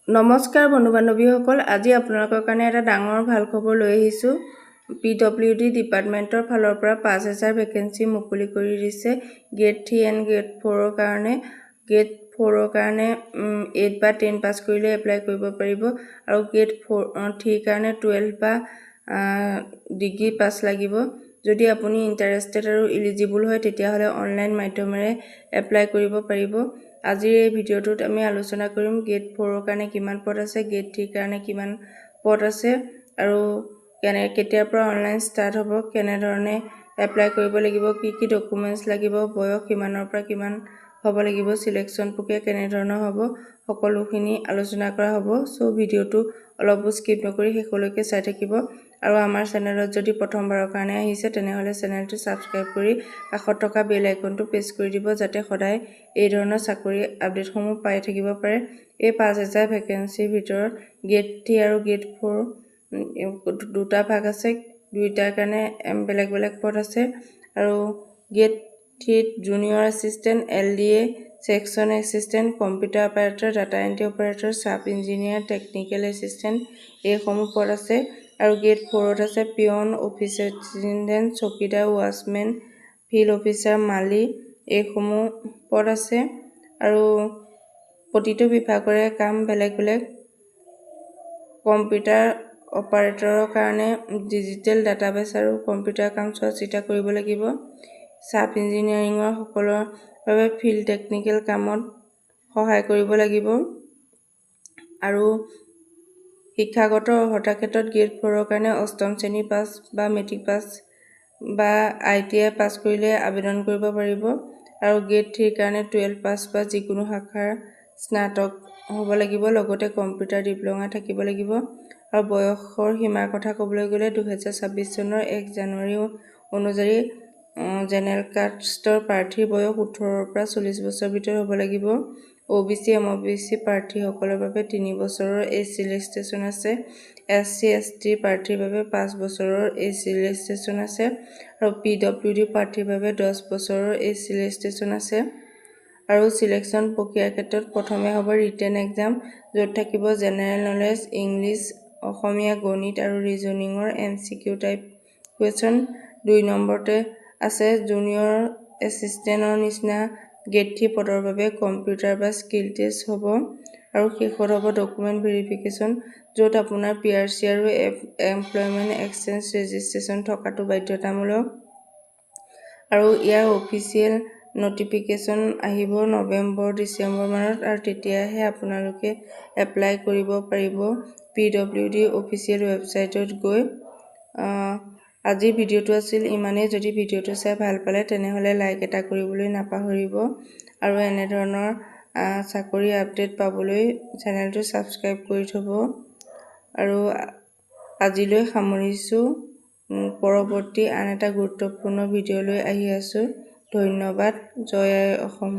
নমস্কাৰ বন্ধু বান্ধৱীসকল, আজি আপোনালোকৰ কাৰণে এটা ডাঙৰ ভাল খবৰ লৈ আহিছোঁ। PWD ডিপাৰ্টমেণ্টৰ ফালৰ পৰা 5000 ভেকেঞ্চি মুকলি কৰি দিছে গ্ৰেড 3 এণ্ড গ্ৰেড 4ৰ কাৰণে। গ্ৰেড 4ৰ কাৰণে 8 বা 10 পাছ কৰিলে এপ্লাই কৰিব পাৰিব, আৰু গ্ৰেড 3ৰ কাৰণে 12 বা ডিগ্ৰী পাছ লাগিব। যদি আপুনি ইণ্টাৰেষ্টেড আৰু ইলিজিবল হয় তেতিয়াহ'লে অনলাইন মাধ্যমেৰে এপ্লাই কৰিব পাৰিব। আজিৰ এই ভিডিঅ'টোত আমি আলোচনা কৰিম গ্ৰেড 4ৰ কাৰণে কিমান পদ আছে, গ্ৰেড 3ৰ কাৰণে কিমান পদ আছে, আৰু কেতিয়াৰ পৰা অনলাইন ষ্টাৰ্ট হ'ব, কেনেধৰণে এপ্লাই কৰিব লাগিব, কি কি ডকুমেণ্টছ লাগিব, বয়স কিমানৰ পৰা কিমান হ'ব লাগিব, চিলেকশ্যন প্ৰক্ৰিয়া কেনেধৰণৰ হ'ব, সকলোখিনি আলোচনা কৰা হ'ব। চ' ভিডিঅ'টো অলপো স্কিপ নকৰি শেষলৈকে চাই থাকিব। আৰু আমাৰ চেনেলত যদি প্ৰথমবাৰৰ কাৰণে আহিছে তেনেহ'লে চেনেলটো ছাবস্ক্ৰাইব কৰি কাষত থকা বেল আইকনটো প্ৰেছ কৰি দিব, যাতে সদায় এই ধৰণৰ চাকৰি আপডেটসমূহ পাই থাকিব পাৰে। এই 5000 ভেকেঞ্চিৰ ভিতৰত গ্ৰেড 3 আৰু গ্ৰেড 4 দুটা ভাগ আছে, দুইটাৰ কাৰণে বেলেগ বেলেগ পদ আছে। আৰু গ্ৰেড 3ত junior assistant, LDA, section assistant, computer operator, data entry operator, sub engineer, technical assistant এইসমূহ পদ আছে। আৰু গ্ৰেড 4ত আছে পিয়ন, অফিচ এটেণ্ডেণ্ট, চকীদাৰ, ৱাচমেন, ফিল্ড অফিচাৰ, মালি এইসমূহ পদ আছে। আৰু প্ৰতিটো বিভাগৰে কাম বেলেগ বেলেগ। কম্পিউটাৰ অপাৰেটৰৰ কাৰণে ডিজিটেল ডাটাবেছ আৰু কম্পিউটাৰ কাম চোৱা চিতা কৰিব লাগিব। ছাব ইঞ্জিনিয়াৰিঙৰ সকলৰ বাবে ফিল্ড টেকনিকেল কামত সহায় কৰিব লাগিব। আৰু শিক্ষাগত অৰ্হতাৰ ক্ষেত্ৰত গ্ৰেড 4ৰ কাৰণে 8ম শ্ৰেণী পাছ বা মেট্ৰিক পাছ বা ITI পাছ কৰিলে আবেদন কৰিব পাৰিব। আৰু গ্ৰেড 3ৰ কাৰণে 12 পাছ বা যিকোনো শাখাৰ স্নাতক হ'ব লাগিব, লগতে কম্পিউটাৰ ডিপ্ল'মা থাকিব লাগিব। আৰু বয়সৰ সীমাৰ কথা ক'বলৈ গ'লে 2026 চনৰ 1 জানুৱাৰী অনুযায়ী জেনেৰেল কাষ্টৰ প্ৰাৰ্থীৰ বয়স 18ৰ পৰা 40 বছৰৰ ভিতৰত হ'ব লাগিব। OBC MOBC প্ৰাৰ্থীসকলৰ বাবে 3 বছৰৰ এজ ৰিলেক্সেশ্যন আছে। SC ST প্ৰাৰ্থীৰ বাবে 5 বছৰৰ এজ ৰিলেক্সেশ্যন আছে। আৰু PWD প্ৰাৰ্থীৰ বাবে 10 বছৰৰ এজ ৰিলেক্সেশ্যন আছে। আৰু চিলেকশ্যন প্ৰক্ৰিয়াৰ ক্ষেত্ৰত প্ৰথমে হ'ব ৰিটেন এক্সাম, য'ত থাকিব জেনেৰেল নলেজ, ইংলিছ, অসমীয়া, গণিত আৰু ৰিজনিঙৰ MCQ টাইপ কুৱেশ্যন। 2 নম্বৰতে আছে জুনিয়ৰ এছিষ্টেণ্টৰ নিচিনা গ্ৰেড 3 পদৰ বাবে কম্পিউটাৰ বা স্কিল টেষ্ট হ'ব। আৰু শেষত হ'ব ডকুমেণ্ট ভেৰিফিকেশ্যন, য'ত আপোনাৰ PRC আৰু এমপ্লয়মেণ্ট এক্সচেঞ্জ ৰেজিষ্ট্ৰেশ্যন থকাটো বাধ্যতামূলক। আৰু ইয়াৰ অফিচিয়েল নটিফিকেশ্যন আহিব নৱেম্বৰ-ডিচেম্বৰ মানত, আৰু তেতিয়াহে আপোনালোকে এপ্লাই কৰিব পাৰিব PWD অফিচিয়েল ৱেবছাইটত গৈ। আজিৰ ভিডিঅ'টো আছিল ইমানেই। যদি ভিডিঅ'টো চাই ভাল পালে তেনেহ'লে লাইক এটা কৰিবলৈ নাপাহৰিব, আৰু এনেধৰণৰ চাকৰি আপডেট পাবলৈ চেনেলটো ছাবস্ক্ৰাইব কৰি থ'ব। আৰু আজিলৈ সামৰিছোঁ। পৰৱৰ্তী আন এটা গুৰুত্বপূৰ্ণ ভিডিঅ' লৈ আহি আছোঁ। ধন্যবাদ। জয় আই অসম।